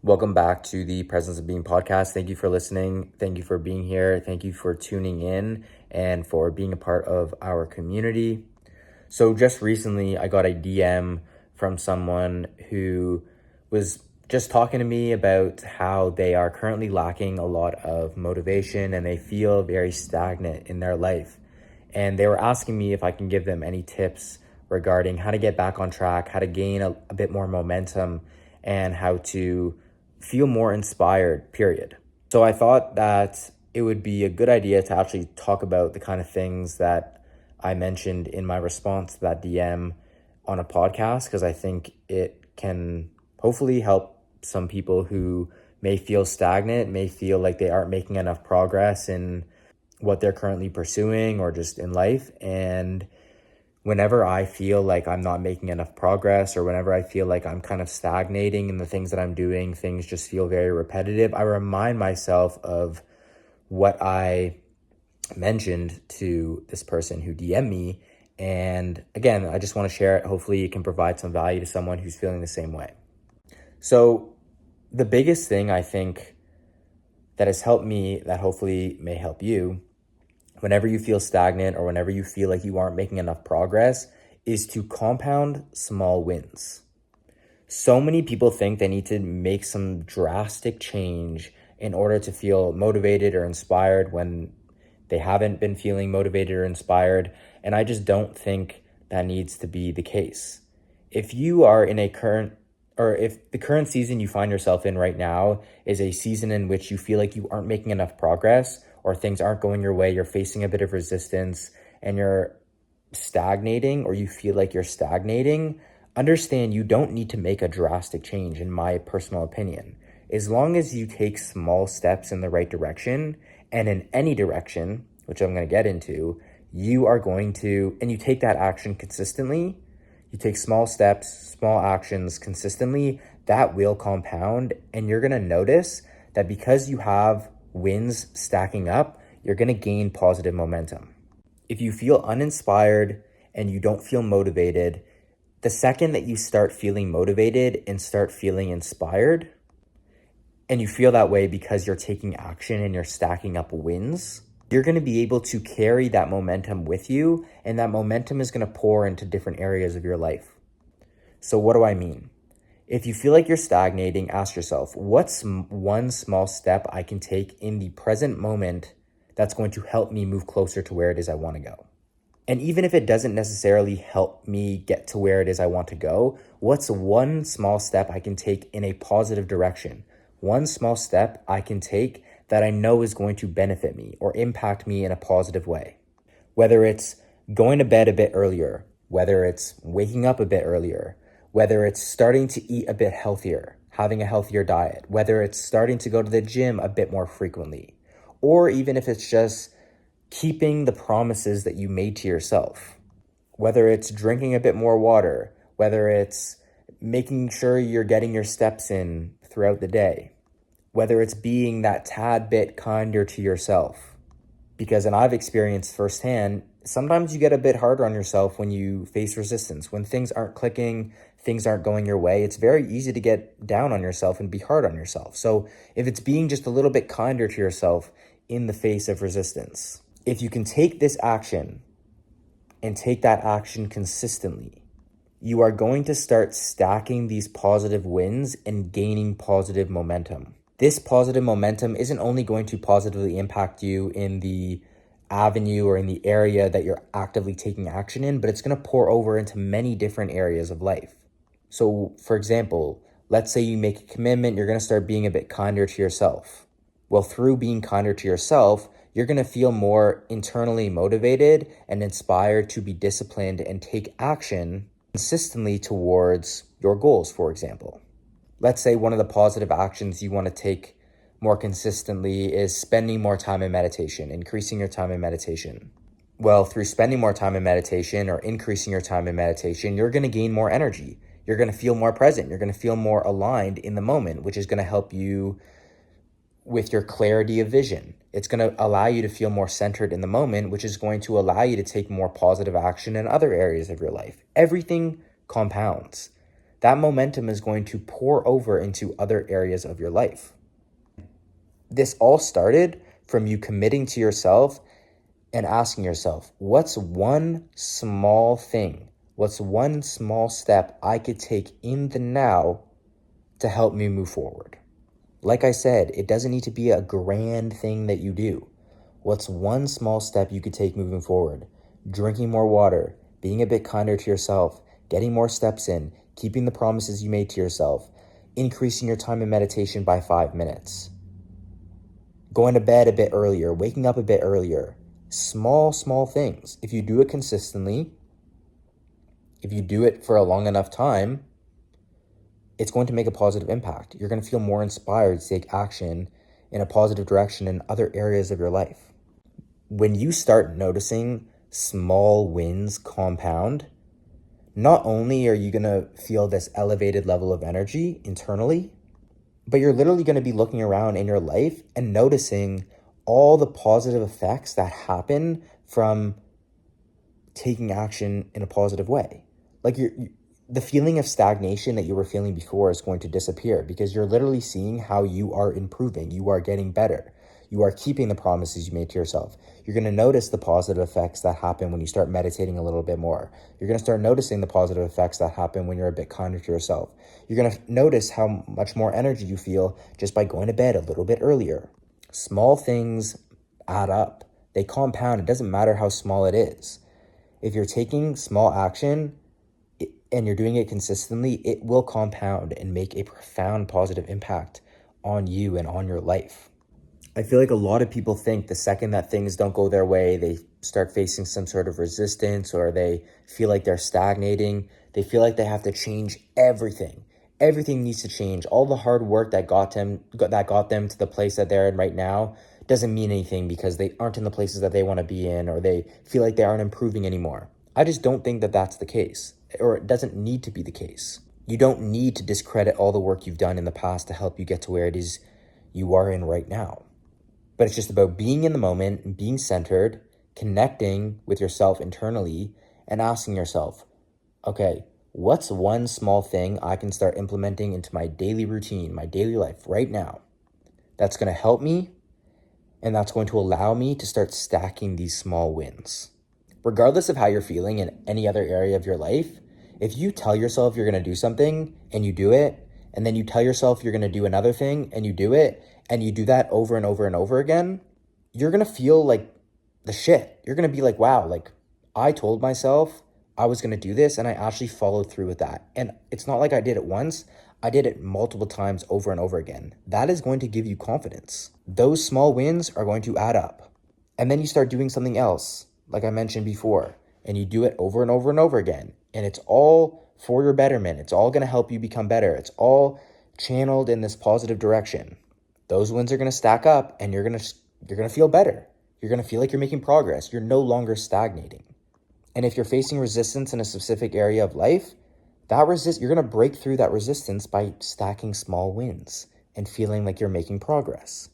Welcome back to the Presence of Being podcast. Thank you for listening. Thank you for being here. Thank you for tuning in and for being a part of our community. So just recently, I got a DM from someone who was just talking to me about how they are currently lacking a lot of motivation and they feel very stagnant in their life. And they were asking me if I can give them any tips regarding how to get back on track, how to gain a bit more momentum, and how to feel more inspired, period. So I thought that it would be a good idea to actually talk about the kind of things that I mentioned in my response to that DM on a podcast, because I think it can hopefully help some people who may feel stagnant, may feel like they aren't making enough progress in what they're currently pursuing or just in life. And whenever I feel like I'm not making enough progress, or whenever I feel like I'm kind of stagnating in the things that I'm doing, things just feel very repetitive, I remind myself of what I mentioned to this person who DM'd me. And again, I just want to share it. Hopefully it can provide some value to someone who's feeling the same way. So the biggest thing I think that has helped me, that hopefully may help you, whenever you feel stagnant or whenever you feel like you aren't making enough progress, is to compound small wins. So many people think they need to make some drastic change in order to feel motivated or inspired when they haven't been feeling motivated or inspired. And I just don't think that needs to be the case. If you are in if the current season you find yourself in right now is a season in which you feel like you aren't making enough progress, or things aren't going your way, you're facing a bit of resistance and you're stagnating, or you feel like you're stagnating, understand you don't need to make a drastic change, in my personal opinion. As long as you take small steps in the right direction, and in any direction, which I'm going to get into, you are going to, and you take that action consistently, you take small steps, small actions consistently, that will compound. And you're going to notice that because you have wins stacking up, you're going to gain positive momentum. If you feel uninspired and you don't feel motivated, the second that you start feeling motivated and start feeling inspired, and you feel that way because you're taking action and you're stacking up wins, you're going to be able to carry that momentum with you, and that momentum is going to pour into different areas of your life. So what do I mean? If you feel like you're stagnating, ask yourself, what's one small step I can take in the present moment that's going to help me move closer to where it is I want to go? And even if it doesn't necessarily help me get to where it is I want to go, what's one small step I can take in a positive direction? One small step I can take that I know is going to benefit me or impact me in a positive way. Whether it's going to bed a bit earlier, whether it's waking up a bit earlier, whether it's starting to eat a bit healthier, having a healthier diet, whether it's starting to go to the gym a bit more frequently, or even if it's just keeping the promises that you made to yourself, whether it's drinking a bit more water, whether it's making sure you're getting your steps in throughout the day, whether it's being that tad bit kinder to yourself. Because, and I've experienced firsthand, sometimes you get a bit harder on yourself when you face resistance. When things aren't clicking, things aren't going your way, it's very easy to get down on yourself and be hard on yourself. So if it's being just a little bit kinder to yourself in the face of resistance, if you can take this action and take that action consistently, you are going to start stacking these positive wins and gaining positive momentum. This positive momentum isn't only going to positively impact you in the avenue or in the area that you're actively taking action in, but it's going to pour over into many different areas of life. So, for example, let's say you make a commitment, you're going to start being a bit kinder to yourself. Well, through being kinder to yourself, you're going to feel more internally motivated and inspired to be disciplined and take action consistently towards your goals, for example. Let's say one of the positive actions you want to take more consistently is spending more time in meditation, increasing your time in meditation. Well, through spending more time in meditation or increasing your time in meditation, you're going to gain more energy. You're going to feel more present. You're going to feel more aligned in the moment, which is going to help you with your clarity of vision. It's going to allow you to feel more centered in the moment, which is going to allow you to take more positive action in other areas of your life. Everything compounds. that momentum is going to pour over into other areas of your life. This all started from you committing to yourself and asking yourself, what's one small thing? What's one small step I could take in the now to help me move forward? Like I said, it doesn't need to be a grand thing that you do. What's one small step you could take moving forward? Drinking more water, being a bit kinder to yourself, getting more steps in, keeping the promises you made to yourself, increasing your time in meditation by 5 minutes, going to bed a bit earlier, waking up a bit earlier. Small things. If you do it consistently, if you do it for a long enough time, it's going to make a positive impact. You're going to feel more inspired to take action in a positive direction in other areas of your life. When you start noticing small wins compound, not only are you going to feel this elevated level of energy internally, but you're literally going to be looking around in your life and noticing all the positive effects that happen from taking action in a positive way. Like the feeling of stagnation that you were feeling before is going to disappear because you're literally seeing how you are improving. You are getting better. You are keeping the promises you made to yourself. You're going to notice the positive effects that happen when you start meditating a little bit more. You're going to start noticing the positive effects that happen when you're a bit kinder to yourself. You're going to notice how much more energy you feel just by going to bed a little bit earlier. Small things add up. They compound. It doesn't matter how small it is. If you're taking small action and you're doing it consistently, it will compound and make a profound positive impact on you and on your life. I feel like a lot of people think the second that things don't go their way, they start facing some sort of resistance or they feel like they're stagnating. They feel like they have to change everything. Everything needs to change. All the hard work that got them to the place that they're in right now doesn't mean anything because they aren't in the places that they want to be in or they feel like they aren't improving anymore. I just don't think that that's the case, or it doesn't need to be the case. You don't need to discredit all the work you've done in the past to help you get to where it is you are in right now. But it's just about being in the moment, being centered, connecting with yourself internally, and asking yourself, okay, what's one small thing I can start implementing into my daily routine, my daily life right now that's going to help me and that's going to allow me to start stacking these small wins? Regardless of how you're feeling in any other area of your life, if you tell yourself you're going to do something and you do it, and then you tell yourself you're going to do another thing and you do it, and you do that over and over and over again, you're going to feel like the shit. You're going to be like, wow, like I told myself I was going to do this and I actually followed through with that. And it's not like I did it once. I did it multiple times over and over again. That is going to give you confidence. Those small wins are going to add up. And then you start doing something else, like I mentioned before, and you do it over and over and over again. And it's all for your betterment. It's all going to help you become better. It's all channeled in this positive direction. Those wins are going to stack up and you're going to feel better. You're going to feel like you're making progress. You're no longer stagnating. And if you're facing resistance in a specific area of life, you're going to break through that resistance by stacking small wins and feeling like you're making progress.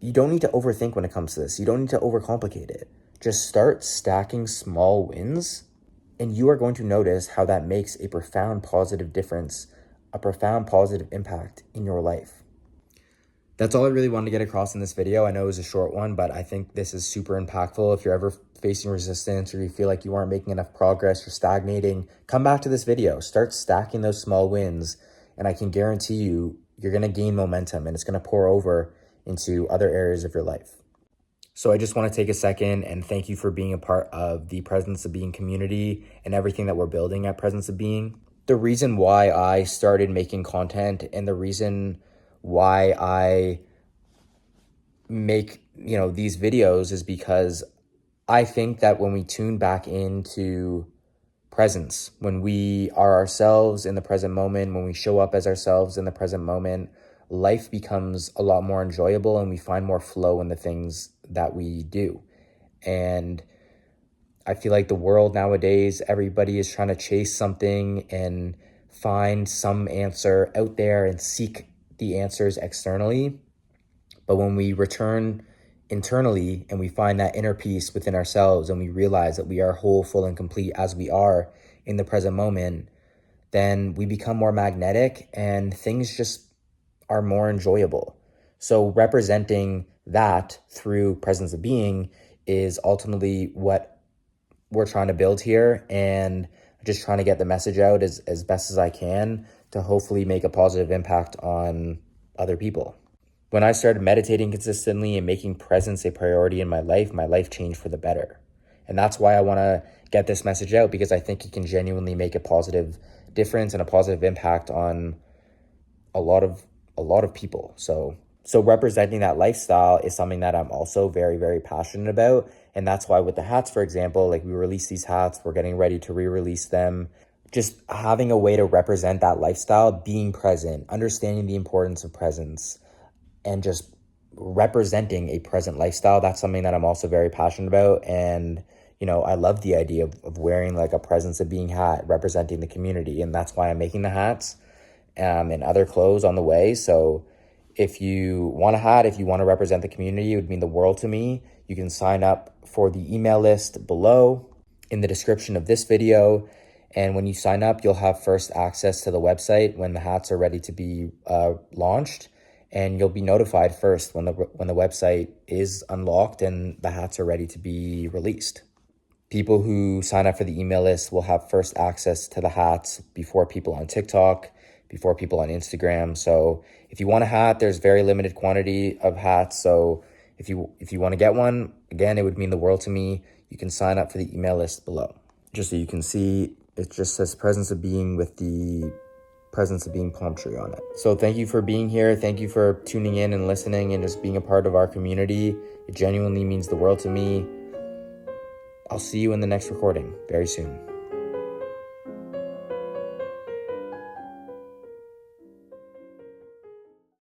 You don't need to overthink when it comes to this. You don't need to overcomplicate it. Just start stacking small wins and you are going to notice how that makes a profound positive difference, a profound positive impact in your life. That's all I really wanted to get across in this video. I know it was a short one, but I think this is super impactful. If you're ever facing resistance or you feel like you aren't making enough progress, you're stagnating, come back to this video. Start stacking those small wins, and I can guarantee you, you're going to gain momentum and it's going to pour over into other areas of your life. So I just want to take a second and thank you for being a part of the Presence of Being community and everything that we're building at Presence of Being. The reason why I started making content and the reason why I make, these videos is because I think that when we tune back into presence, when we are ourselves in the present moment, when we show up as ourselves in the present moment, life becomes a lot more enjoyable and we find more flow in the things that we do. And I feel like the world nowadays, everybody is trying to chase something and find some answer out there and seek the answers externally. But when we return internally and we find that inner peace within ourselves and we realize that we are whole, full, and complete as we are in the present moment, then we become more magnetic and things just are more enjoyable. So representing that through presence of being is ultimately what we're trying to build here, and just trying to get the message out as best as I can to hopefully make a positive impact on other people. When I started meditating consistently and making presence a priority in my life changed for the better. And that's why I want to get this message out, because I think it can genuinely make a positive difference and a positive impact on a lot of people. So representing that lifestyle is something that I'm also very, very passionate about. And that's why with the hats, for example, like we released these hats, we're getting ready to re-release them. Just having a way to represent that lifestyle, being present, understanding the importance of presence, and just representing a present lifestyle, that's something that I'm also very passionate about. And I love the idea of wearing like a presence of being hat, representing the community. And that's why I'm making the hats and other clothes on the way. So if you want a hat, if you want to represent the community, it would mean the world to me. You can sign up for the email list below in the description of this video. And when you sign up, you'll have first access to the website when the hats are ready to be launched. And you'll be notified first when the website is unlocked and the hats are ready to be released. People who sign up for the email list will have first access to the hats before people on TikTok, before people on Instagram. So if you want a hat, there's very limited quantity of hats. So if you want to get one, again, it would mean the world to me. You can sign up for the email list below. Just so you can see, it just says presence of being with the presence of being palm tree on it. So thank you for being here. Thank you for tuning in and listening and just being a part of our community. It genuinely means the world to me. I'll see you in the next recording very soon.